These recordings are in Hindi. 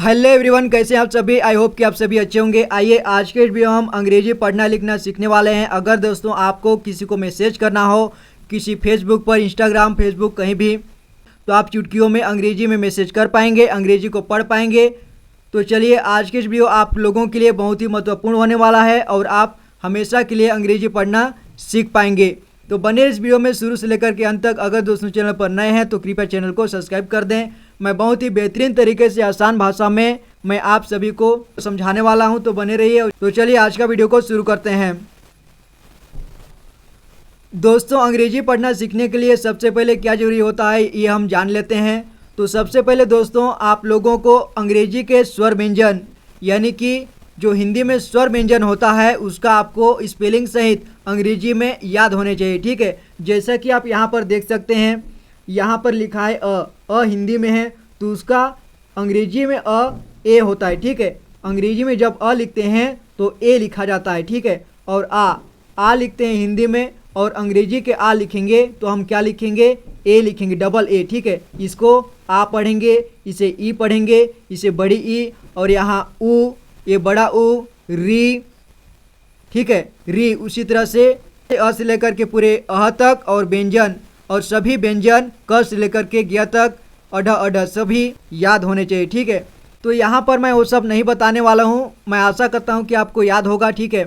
हेलो एवरीवन, कैसे हैं आप सभी। आई होप कि आप सभी अच्छे होंगे। आइए आज के इस वीडियो में हम अंग्रेजी पढ़ना लिखना सीखने वाले हैं। अगर दोस्तों आपको किसी को मैसेज करना हो, किसी फेसबुक पर, इंस्टाग्राम, फेसबुक कहीं भी, तो आप चुटकियों में अंग्रेजी में मैसेज कर पाएंगे, अंग्रेजी को पढ़ पाएंगे। तो चलिए आज के इस वीडियो आप लोगों के लिए बहुत ही महत्वपूर्ण होने वाला है और आप हमेशा के लिए अंग्रेजी पढ़ना सीख पाएंगे। तो बने इस वीडियो में शुरू से लेकर के अंत तक। अगर दोस्तों चैनल पर नए हैं तो कृपया चैनल को सब्सक्राइब कर दें। मैं बहुत ही बेहतरीन तरीके से आसान भाषा में मैं आप सभी को समझाने वाला हूं, तो बने रहिए। तो चलिए आज का वीडियो को शुरू करते हैं। दोस्तों अंग्रेजी पढ़ना सीखने के लिए सबसे पहले क्या जरूरी होता है ये हम जान लेते हैं। तो सबसे पहले दोस्तों आप लोगों को अंग्रेजी के स्वर व्यंजन यानी कि जो हिंदी में स्वर व्यंजन होता है उसका आपको स्पेलिंग सहित अंग्रेजी में याद होने चाहिए, ठीक है। जैसा कि आप यहाँ पर देख सकते हैं, यहाँ पर लिखा है अ हिंदी में है तो उसका अंग्रेजी में ए होता है, ठीक है। अंग्रेजी में जब लिखते हैं तो ए लिखा जाता है, ठीक है। और आ लिखते हैं हिंदी में और अंग्रेजी के लिखेंगे तो हम क्या लिखेंगे, ए लिखेंगे, डबल ए, ठीक है। इसको आ पढ़ेंगे, इसे ई पढ़ेंगे, इसे बड़ी ई, और यहाँ ऊ, ये बड़ा ऊ, री, ठीक है, री। उसी तरह से अ से लेकर के पूरे अह तक और व्यंजन और सभी व्यंजन क से लेकर के ज्ञ तक अढ़ सभी याद होने चाहिए, ठीक है। तो यहाँ पर मैं वो सब नहीं बताने वाला हूँ, मैं आशा करता हूँ कि आपको याद होगा, ठीक है।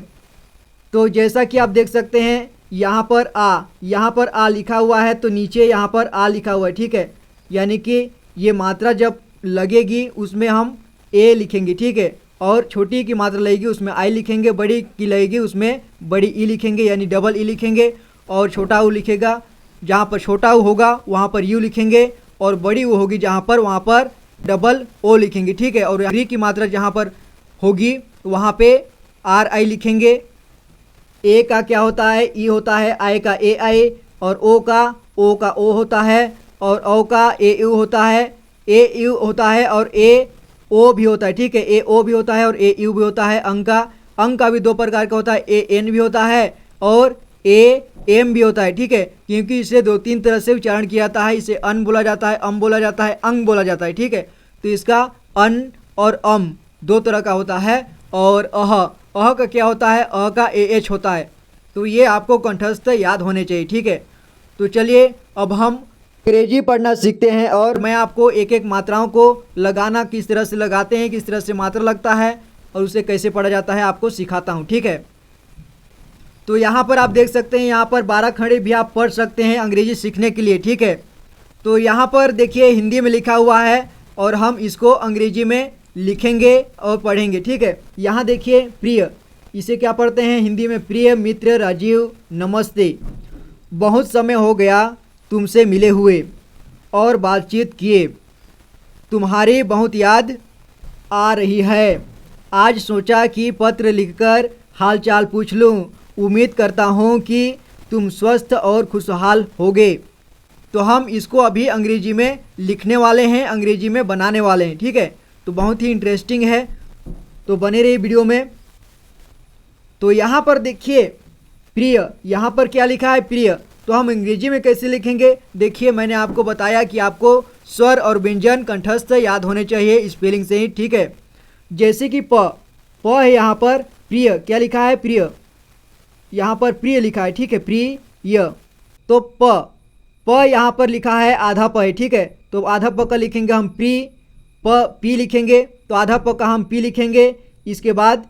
तो जैसा कि आप देख सकते हैं यहाँ पर आ लिखा हुआ है तो नीचे यहाँ पर आ लिखा हुआ है, ठीक है। यानी कि ये मात्रा जब लगेगी उसमें हम ए लिखेंगे, ठीक है। और छोटी की मात्रा लगेगी उसमें आई लिखेंगे, बड़ी की लगेगी उसमें बड़ी ई लिखेंगे यानी डबल ई लिखेंगे। और छोटा ऊ लिखेगा, जहाँ पर छोटा ऊ होगा वहाँ पर यू लिखेंगे, और बड़ी ऊ होगी जहाँ पर वहाँ पर डबल ओ लिखेंगे, ठीक है। और री की मात्रा जहाँ पर होगी वहाँ पे आर आई लिखेंगे। ए का क्या होता है, ई होता है, आई का ए आई, और ओ का ओ होता है, और ओ का ए यू होता है, ए यू होता है, और ए ओ भी होता है, ठीक है। ए ओ भी होता है और ए यू भी होता है। अंक का भी दो प्रकार का होता है, ए एन भी होता है और ए एम भी होता है, ठीक है। क्योंकि इसे दो तीन तरह से उच्चारण किया जाता है, इसे अन बोला जाता है, अम बोला जाता है, अंग बोला जाता है, ठीक है। तो इसका अन और अम दो तरह का होता है। और अह का क्या होता है, अ का ए एच होता है। तो ये आपको कंठस्थ याद होने चाहिए, ठीक है। तो चलिए अब हम अंग्रेजी पढ़ना सीखते हैं और मैं आपको एक एक मात्राओं को लगाना किस तरह से लगाते हैं, किस तरह से मात्रा लगता है और उसे कैसे पढ़ा जाता है आपको सिखाता हूँ, ठीक है। तो यहाँ पर आप देख सकते हैं, यहाँ पर 12 खंडे भी आप पढ़ सकते हैं अंग्रेजी सीखने के लिए, ठीक है। तो यहाँ पर देखिए हिंदी में लिखा हुआ है और हम इसको अंग्रेजी में लिखेंगे और पढ़ेंगे, ठीक है। यहाँ देखिए प्रिय, इसे क्या पढ़ते हैं हिंदी में, प्रिय मित्र राजीव नमस्ते, बहुत समय हो गया तुमसे मिले हुए और बातचीत किए, तुम्हारी बहुत याद आ रही है, आज सोचा कि पत्र लिखकर हालचाल पूछ लूँ, उम्मीद करता हूँ कि तुम स्वस्थ और खुशहाल होगे। तो हम इसको अभी अंग्रेजी में लिखने वाले हैं, अंग्रेजी में बनाने वाले हैं, ठीक है। तो बहुत ही इंटरेस्टिंग है, तो बने रहिए वीडियो में। तो यहाँ पर देखिए प्रिय, यहाँ पर क्या लिखा है, प्रिय। तो हम अंग्रेजी में कैसे लिखेंगे, देखिए मैंने आपको बताया कि आपको स्वर और व्यंजन कंठस्थ याद होने चाहिए स्पेलिंग से ही, ठीक है। जैसे कि प है यहाँ पर, प्रिय क्या लिखा है, प्रिय, यहाँ पर प्रिय लिखा है, ठीक है, प्रिय। तो प यहाँ पर लिखा है आधा प है, ठीक है। तो आधा प का लिखेंगे हम पी लिखेंगे, तो आधा प का हम पी लिखेंगे। इसके बाद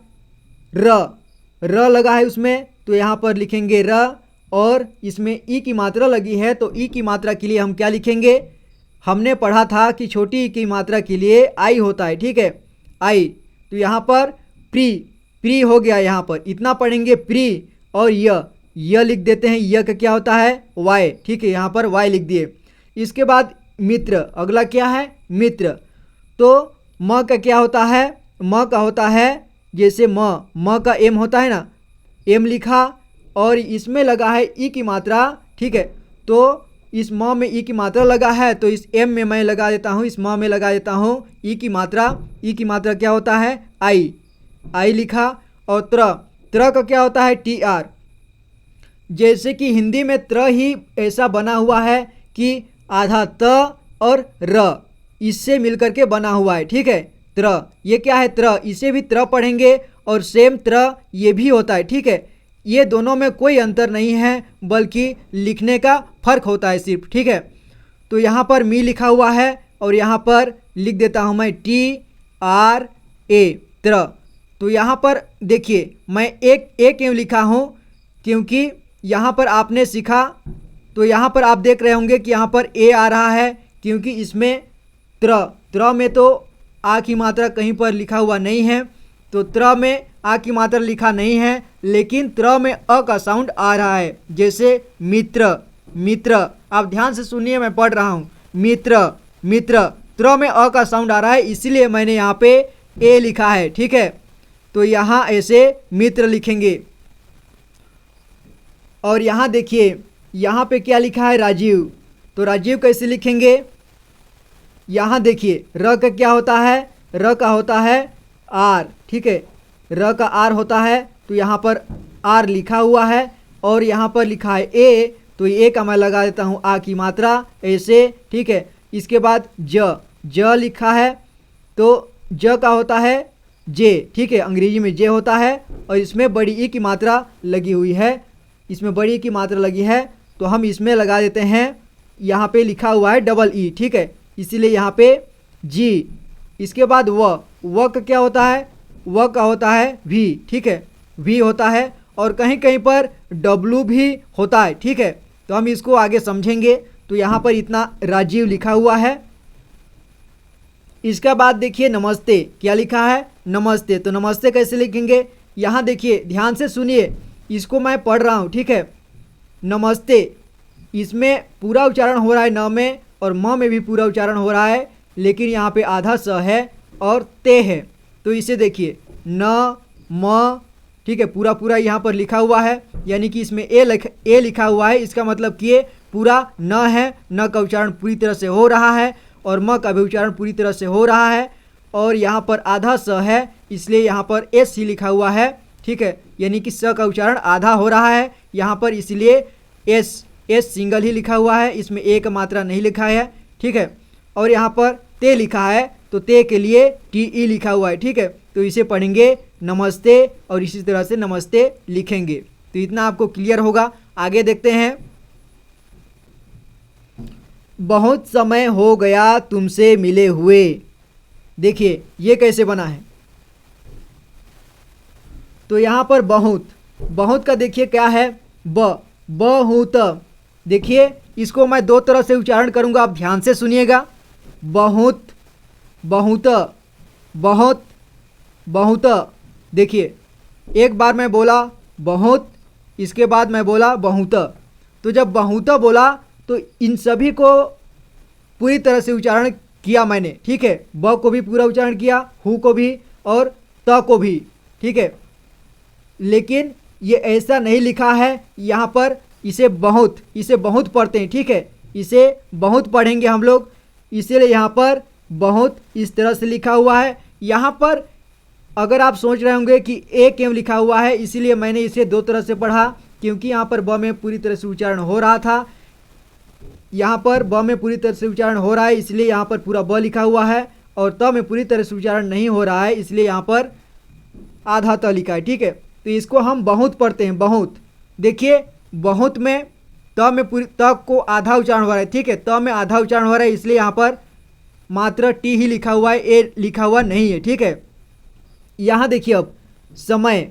र लगा है उसमें, तो यहाँ पर लिखेंगे र, और इसमें ई की मात्रा लगी है तो ई की मात्रा के लिए हम क्या लिखेंगे, हमने पढ़ा था कि छोटी ई की मात्रा के लिए आई होता है, ठीक है, आई। तो यहाँ पर प्री हो गया, यहाँ पर इतना पढ़ेंगे प्री, और य लिख देते हैं, य का क्या होता है, वाई, ठीक है, यहाँ पर वाई लिख दिए। इसके बाद मित्र, अगला क्या है, मित्र। तो म का क्या होता है, म का होता है जैसे म का एम होता है ना, एम लिखा, और इसमें लगा है ई की मात्रा, ठीक है। तो इस म में ई की मात्रा लगा है तो इस एम में मैं लगा देता हूँ, इस म में लगा देता हूँ ई की मात्रा क्या होता है, आई लिखा। और त्र का क्या होता है, टी आर। जैसे कि हिंदी में त्र ही ऐसा बना हुआ है कि आधा त और र इससे मिलकर के बना हुआ है, ठीक है। त्र, ये क्या है त्र, इसे भी त्र पढ़ेंगे और सेम त्र ये भी होता है, ठीक है। ये दोनों में कोई अंतर नहीं है, बल्कि लिखने का फर्क होता है सिर्फ, ठीक है। तो यहाँ पर मी लिखा हुआ है और यहाँ पर लिख देता हूँ मैं TRA, त्र। तो यहाँ पर देखिए मैं एक क्यों लिखा हूँ, क्योंकि यहाँ पर आपने सीखा, तो यहाँ पर आप देख रहे होंगे कि यहाँ पर ए आ रहा है, क्योंकि इसमें त्र में तो आ की मात्रा कहीं पर लिखा हुआ नहीं है, तो त्र में आ की मात्रा लिखा नहीं है, लेकिन त्र में अ का साउंड आ रहा है, जैसे मित्र, मित्र। आप ध्यान से सुनिए, मैं पढ़ रहा हूँ, मित्र, मित्र। त्र में अ का साउंड आ रहा है, इसीलिए मैंने यहाँ पे ए लिखा है, ठीक है। तो यहाँ ऐसे मित्र लिखेंगे। और यहाँ देखिए, यहाँ पे क्या लिखा है, राजीव। तो राजीव कैसे लिखेंगे, यहाँ देखिए र का क्या होता है, र का होता है आर, ठीक है, र का आर होता है, तो यहाँ पर आर लिखा हुआ है और यहाँ पर लिखा है ए, तो ए का मैं लगा देता हूँ आ की मात्रा ऐसे, ठीक है। इसके बाद ज लिखा है, तो ज का होता है जे, ठीक है, अंग्रेजी में जे होता है और इसमें बड़ी ई की मात्रा लगी हुई है, इसमें बड़ी ई की मात्रा लगी है, तो हम इसमें लगा देते हैं, यहाँ पे लिखा हुआ है डबल ई, ठीक है, इसीलिए यहाँ पे जी। इसके बाद व का क्या होता है, व का होता है वी, ठीक है, वी होता है और कहीं कहीं पर डब्लू भी होता है, ठीक है। तो हम इसको आगे समझेंगे। तो यहाँ पर इतना राजीव लिखा हुआ है। इसका बाद देखिए नमस्ते, क्या लिखा है, नमस्ते। तो नमस्ते कैसे लिखेंगे, यहाँ देखिए ध्यान से सुनिए, इसको मैं पढ़ रहा हूँ, ठीक है। नमस्ते, इसमें पूरा उच्चारण हो रहा है न में, और म में भी पूरा उच्चारण हो रहा है, लेकिन यहाँ पे आधा स है और ते है। तो इसे देखिए न म, ठीक है, पूरा पूरा यहाँ पर लिखा हुआ है, यानी कि इसमें ए लिखा हुआ है, इसका मतलब कि ये पूरा न है, न का उच्चारण पूरी तरह से हो रहा है और म का भी उच्चारण पूरी तरह से हो रहा है, और यहाँ पर आधा स है, इसलिए यहाँ पर एस ही लिखा हुआ है, ठीक है, यानी कि स का उच्चारण आधा हो रहा है यहाँ पर, इसलिए एस सिंगल ही लिखा हुआ है, इसमें ए का मात्रा नहीं लिखा है, ठीक है। और यहाँ पर ते लिखा है, तो ते के लिए TE लिखा हुआ है, ठीक है। तो इसे पढ़ेंगे नमस्ते और इसी तरह से नमस्ते लिखेंगे। तो इतना आपको क्लियर होगा। आगे देखते हैं, बहुत समय हो गया तुमसे मिले हुए। देखिए ये कैसे बना है, तो यहाँ पर बहुत का देखिए क्या है, बहुत। देखिए इसको मैं दो तरह से उच्चारण करूँगा, आप ध्यान से सुनिएगा। बहुत, बहुत। देखिए एक बार मैं बोला बहुत, इसके बाद मैं बोला बहुत। तो जब बहुत बोला तो इन सभी को पूरी तरह से उच्चारण किया मैंने, ठीक है। ब को भी पूरा उच्चारण किया, हु को भी और त को भी, ठीक है। लेकिन ये ऐसा नहीं लिखा है यहाँ पर, इसे बहुत पढ़ते हैं, ठीक है, इसे बहुत पढ़ेंगे हम लोग, इसीलिए यहाँ पर बहुत इस तरह से लिखा हुआ है। यहाँ पर अगर आप सोच रहे होंगे कि ए क्यों लिखा हुआ है, इसीलिए मैंने इसे दो तरह से पढ़ा, क्योंकि यहाँ पर ब में पूरी तरह से उच्चारण हो रहा था, यहाँ पर ब में पूरी तरह से उच्चारण हो रहा है, इसलिए यहाँ पर पूरा ब लिखा हुआ है, और त में पूरी तरह से उच्चारण नहीं हो रहा है, इसलिए यहाँ पर आधा त लिखा है, ठीक है। तो इसको हम बहुत पढ़ते हैं, बहुत। देखिए बहुत में त में पूरी त को आधा उच्चारण हो रहा है, ठीक है, त में आधा उच्चारण हो रहा है, इसलिए यहाँ पर मात्र टी ही लिखा हुआ है, ए लिखा हुआ नहीं है, ठीक है। यहाँ देखिए अब समय,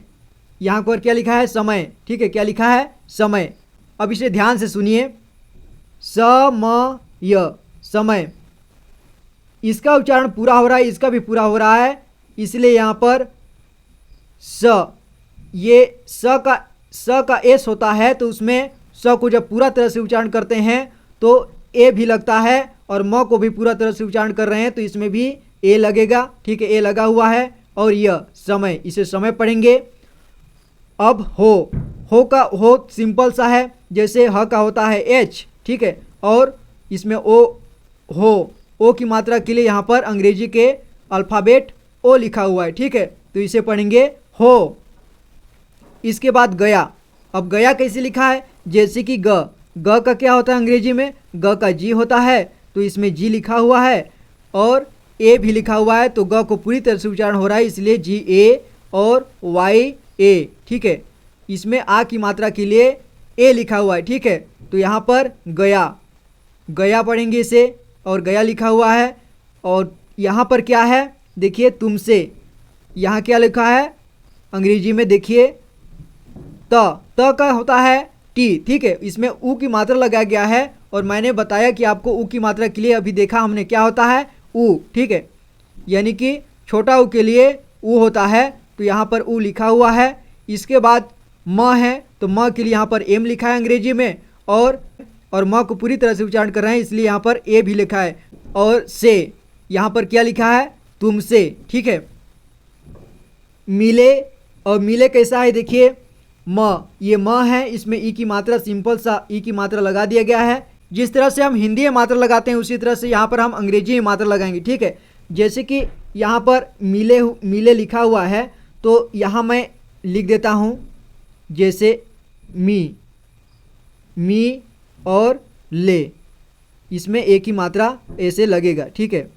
यहाँ पर क्या लिखा है, समय, ठीक है, क्या लिखा है, समय। अब इसे ध्यान से सुनिए, समय, समय, इसका उच्चारण पूरा हो रहा है, इसका भी पूरा हो रहा है, इसलिए यहाँ पर स, ये स का एस होता है, तो उसमें स को जब पूरा तरह से उच्चारण करते हैं तो ए भी लगता है, और म को भी पूरा तरह से उच्चारण कर रहे हैं तो इसमें भी ए लगेगा, ठीक है, ए लगा हुआ है। और यह समय, इसे समय पढ़ेंगे। अब हो का हो सिंपल सा है, जैसे ह का होता है एच, ठीक है, और इसमें ओ की मात्रा के लिए यहाँ पर अंग्रेजी के अल्फ़ाबेट ओ लिखा हुआ है, ठीक है, तो इसे पढ़ेंगे हो। इसके बाद गया। अब गया कैसे लिखा है, जैसे कि ग का क्या होता है अंग्रेजी में, ग का जी होता है, तो इसमें जी लिखा हुआ है, और ए भी लिखा हुआ है, तो ग को पूरी तरह से उच्चारण हो रहा है, इसलिए GA और YA, ठीक है। इसमें आ की मात्रा के लिए ए लिखा हुआ है, ठीक है। तो यहाँ पर गया, गया पढ़ेंगे इसे, और गया लिखा हुआ है। और यहाँ पर क्या है देखिए, तुमसे, यहाँ क्या लिखा है अंग्रेजी में देखिए, त का होता है टी, ठीक है। इसमें ऊ की मात्रा लगाया गया है, और मैंने बताया कि आपको ऊ की मात्रा के लिए अभी देखा हमने क्या होता है ऊ, ठीक है। यानी कि छोटा ऊ के लिए ऊ होता है, तो यहाँ पर ऊ लिखा हुआ है। इसके बाद म है, तो म के लिए यहाँ पर एम लिखा है अंग्रेजी में, और म को पूरी तरह से उच्चारण कर रहे हैं, इसलिए यहाँ पर ए भी लिखा है। और से, यहाँ पर क्या लिखा है तुमसे, ठीक है। मिले, और मिले कैसा है देखिए, म, ये म है, इसमें ई की मात्रा सिंपल सा ई की मात्रा लगा दिया गया है। जिस तरह से हम हिंदी में मात्रा लगाते हैं उसी तरह से यहाँ पर हम अंग्रेजी में मात्रा लगाएंगे, ठीक है। जैसे कि यहाँ पर मिले लिखा हुआ है, तो यहाँ मैं लिख देता हूँ जैसे मी और ले, इसमें एक ही मात्रा ऐसे लगेगा, ठीक है।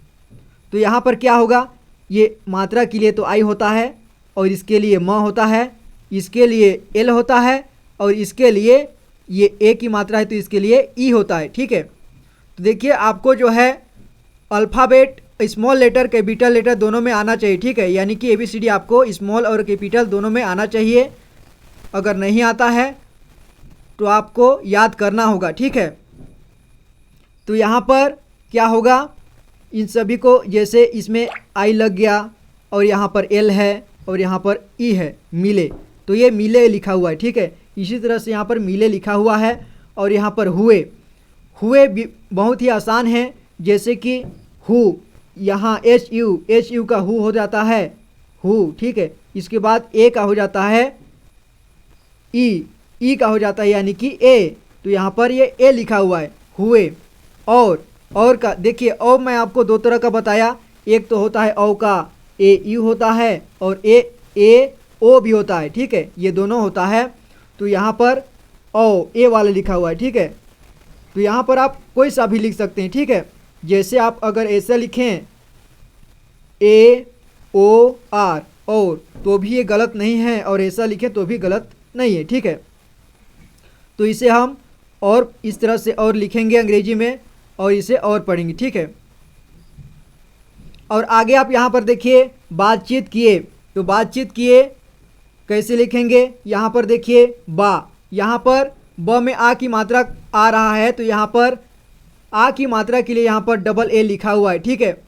तो यहाँ पर क्या होगा, ये मात्रा के लिए तो आई होता है, और इसके लिए म होता है, इसके लिए एल होता है, और इसके लिए ये ए की मात्रा है तो इसके लिए ई होता है, ठीक है। तो देखिए आपको जो है alphabet small letter capital letter दोनों में आना चाहिए, ठीक है। यानी कि ABCD आपको स्मॉल और कैपिटल दोनों में आना चाहिए। अगर नहीं आता है तो आपको याद करना होगा, ठीक है। तो यहाँ पर क्या होगा, इन सभी को, जैसे इसमें आई लग गया, और यहाँ पर एल है, और यहाँ पर ई है, मिले, तो ये मिले लिखा हुआ है, ठीक है। इसी तरह से यहाँ पर मिले लिखा हुआ है। और यहाँ पर हुए भी बहुत ही आसान है, जैसे कि हु, यहाँ एच यू का हु हो जाता है हु, ठीक है। इसके बाद ए का हो जाता है ई का हो जाता है यानी कि ए, तो यहाँ पर ये ए लिखा हुआ है हुए। और का देखिए, और मैं आपको दो तरह का बताया, एक तो होता है औ का ए यू होता है, और ए ओ भी होता है, ठीक है। ये दोनों होता है। तो यहाँ पर ओ ए वाला लिखा हुआ है, ठीक है। तो यहाँ पर आप कोई सा भी लिख सकते हैं, ठीक है। जैसे आप अगर ऐसा लिखें AOR और, तो भी ये गलत नहीं है, और ऐसा लिखें तो भी गलत नहीं है, ठीक है। तो इसे हम और इस तरह से और लिखेंगे अंग्रेजी में, और इसे और पढ़ेंगे, ठीक है। और आगे आप यहाँ पर देखिए बातचीत किए, तो बातचीत किए कैसे लिखेंगे, यहाँ पर देखिए बा, यहाँ पर ब में आ की मात्रा आ रहा है, तो यहाँ पर आ की मात्रा के लिए यहाँ पर डबल ए लिखा हुआ है, ठीक है।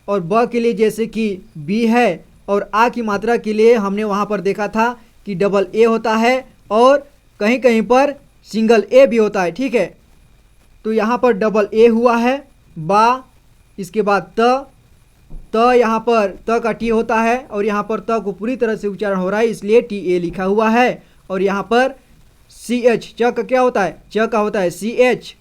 और ब के लिए जैसे कि बी है, और आ की मात्रा के लिए हमने वहाँ पर देखा था कि डबल ए होता है, और कहीं कहीं पर सिंगल ए भी होता है, ठीक है। तो यहाँ पर डबल ए हुआ है बा, इसके बाद त यहाँ पर त का टी होता है, और यहाँ पर त को पूरी तरह से उच्चारण हो रहा है, इसलिए टी ए लिखा हुआ है। और यहाँ पर सी एच, च का क्या होता है, च का होता है सी एच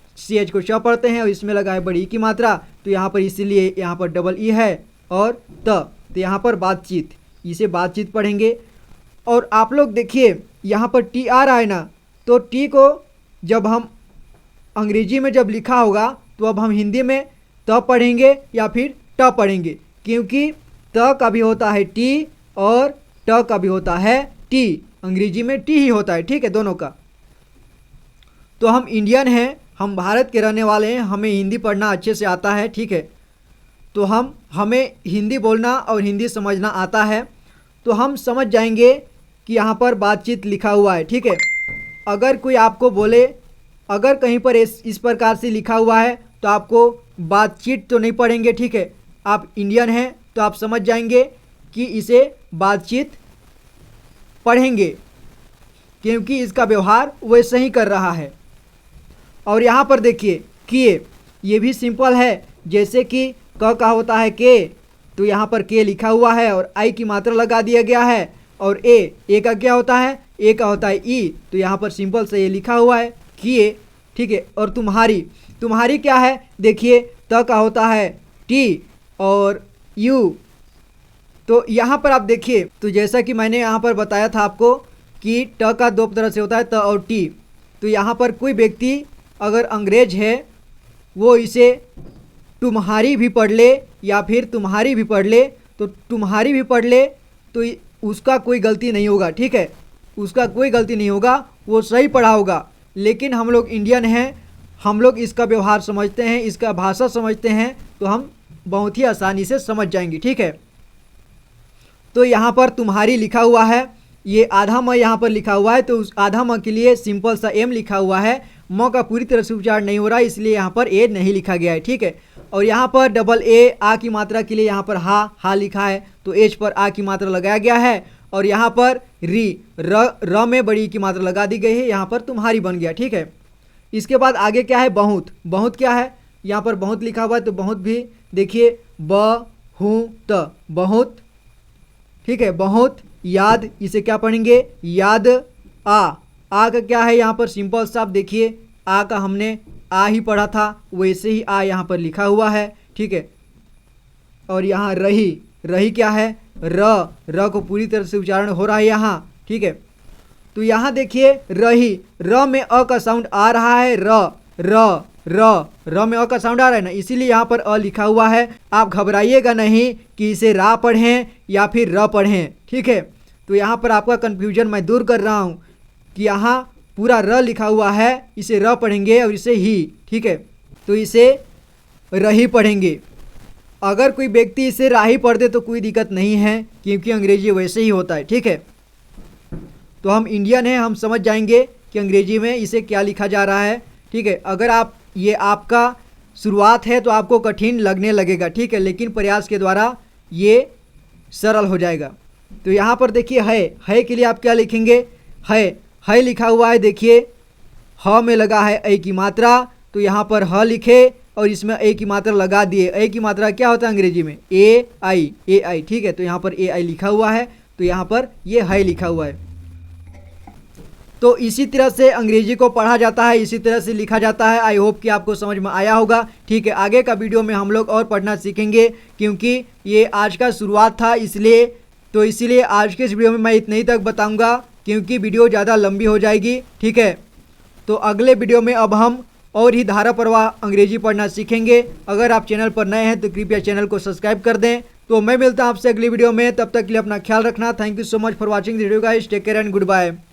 को च पढ़ते हैं, और इसमें लगा है बड़ी ई की मात्रा, तो यहाँ पर इसीलिए यहाँ पर डबल ई है। और तो यहाँ पर बातचीत, इसे बातचीत पढ़ेंगे। और आप लोग देखिए यहाँ पर टी आ रहा है ना, तो टी को जब हम अंग्रेजी में जब लिखा होगा, तो अब हम हिंदी में त पढ़ेंगे या फिर ट पढ़ेंगे, क्योंकि त का भी होता है टी और ट का भी होता है टी, अंग्रेजी में टी ही होता है, ठीक है, दोनों का। तो हम इंडियन हैं, हम भारत के रहने वाले हैं, हमें हिंदी पढ़ना अच्छे से आता है, ठीक है। तो हमें हिंदी बोलना और हिंदी समझना आता है, तो हम समझ जाएंगे कि यहाँ पर बातचीत लिखा हुआ है, ठीक है। अगर कोई आपको बोले, अगर कहीं पर इस प्रकार से लिखा हुआ है, तो आपको बातचीत तो नहीं पढ़ेंगे, ठीक है। आप इंडियन हैं तो आप समझ जाएंगे कि इसे बातचीत पढ़ेंगे, क्योंकि इसका व्यवहार वैसे ही कर रहा है। और यहाँ पर देखिए किए, ये भी सिंपल है, जैसे कि क का होता है के, तो यहाँ पर के लिखा हुआ है और आई की मात्रा लगा दिया गया है। और ए का क्या होता है, ए का होता है ई, तो यहाँ पर सिंपल से ये लिखा हुआ है किए, ठीक है। और तुम्हारी क्या है, देखिए त का होता है टी और यू, तो यहाँ पर आप देखिए, तो जैसा कि मैंने यहाँ पर बताया था आपको कि ट का दो तरह से होता है, त और टी। तो यहाँ पर कोई व्यक्ति अगर अंग्रेज है, वो इसे तुम्हारी भी पढ़ ले या फिर तुम्हारी भी पढ़ ले, तो तुम्हारी भी पढ़ ले तो उसका कोई गलती नहीं होगा, ठीक है, उसका कोई गलती नहीं होगा, वो सही पढ़ा होगा। लेकिन हम लोग इंडियन हैं, हम लोग इसका व्यवहार समझते हैं, इसका भाषा समझते हैं, तो हम बहुत ही आसानी से समझ जाएंगे, ठीक है। तो यहाँ पर तुम्हारी लिखा हुआ है, ये आधा म यहाँ पर लिखा हुआ है, तो उस आधा म के लिए सिंपल सा एम लिखा हुआ है, म का पूरी तरह से उच्चारण नहीं हो रहा है, इसलिए यहाँ पर ए नहीं लिखा गया है, ठीक है। और यहाँ पर डबल ए आ की मात्रा के लिए यहाँ पर हा लिखा है, तो एच पर आ की मात्रा लगाया गया है। और यहाँ पर र में बड़ी की मात्रा लगा दी गई है, यहाँ पर तुम्हारी बन गया, ठीक है। इसके बाद आगे क्या है, बहुत। बहुत क्या है, यहाँ पर बहुत लिखा हुआ है, तो बहुत भी देखिए बहुत, बहुत, ठीक है, बहुत। याद, इसे क्या पढ़ेंगे, याद। आ का क्या है, यहाँ पर सिंपल सा आप देखिए, आ का हमने आ ही पढ़ा था, वैसे ही आ यहाँ पर लिखा हुआ है, ठीक है। और यहाँ रही क्या है, र को पूरी तरह से उच्चारण हो रहा है यहाँ, ठीक है। तो यहाँ देखिए रही, र में अ का साउंड आ रहा है, र में अ का साउंड आ रहा है ना, इसीलिए यहाँ पर अ लिखा हुआ है। आप घबराइएगा नहीं कि इसे रा पढ़ें या फिर र पढ़ें, ठीक है। तो यहाँ पर आपका कन्फ्यूजन मैं दूर कर रहा हूँ कि यहाँ पूरा र लिखा हुआ है, इसे र पढ़ेंगे और इसे ही, ठीक है, तो इसे रही पढ़ेंगे। अगर कोई व्यक्ति इसे राही पढ़ दे तो कोई दिक्कत नहीं है, क्योंकि अंग्रेजी वैसे ही होता है, ठीक है। तो हम इंडियन हैं, हम समझ जाएंगे कि अंग्रेजी में इसे क्या लिखा जा रहा है, ठीक है। अगर आप ये आपका शुरुआत है तो आपको कठिन लगने लगेगा, ठीक है, लेकिन प्रयास के द्वारा ये सरल हो जाएगा। तो यहाँ पर देखिए है के लिए आप क्या लिखेंगे, है लिखा हुआ है, देखिए ह में लगा है ए की मात्रा, तो यहाँ पर ह लिखे और इसमें ए की मात्रा लगा दिए। ए की मात्रा क्या होता है अंग्रेजी में, ए आई, ठीक है। तो यहाँ पर ए आई लिखा हुआ है, तो यहाँ पर ये है लिखा हुआ है। तो इसी तरह से अंग्रेजी को पढ़ा जाता है, इसी तरह से लिखा जाता है। आई होप कि आपको समझ में आया होगा, ठीक है। आगे का वीडियो में हम लोग और पढ़ना सीखेंगे, क्योंकि ये आज का शुरुआत था, इसीलिए आज के इस वीडियो में मैं इतने ही तक बताऊंगा, क्योंकि वीडियो ज़्यादा लंबी हो जाएगी, ठीक है। तो अगले वीडियो में अब हम और ही धारा प्रवाह अंग्रेजी पढ़ना सीखेंगे। अगर आप चैनल पर नए हैं तो कृपया चैनल को सब्सक्राइब कर दें। तो मैं मिलता हूं आपसे अगली वीडियो में, तब तक के लिए अपना ख्याल रखना। Thank you so much for watching the video guys, take care and good bye.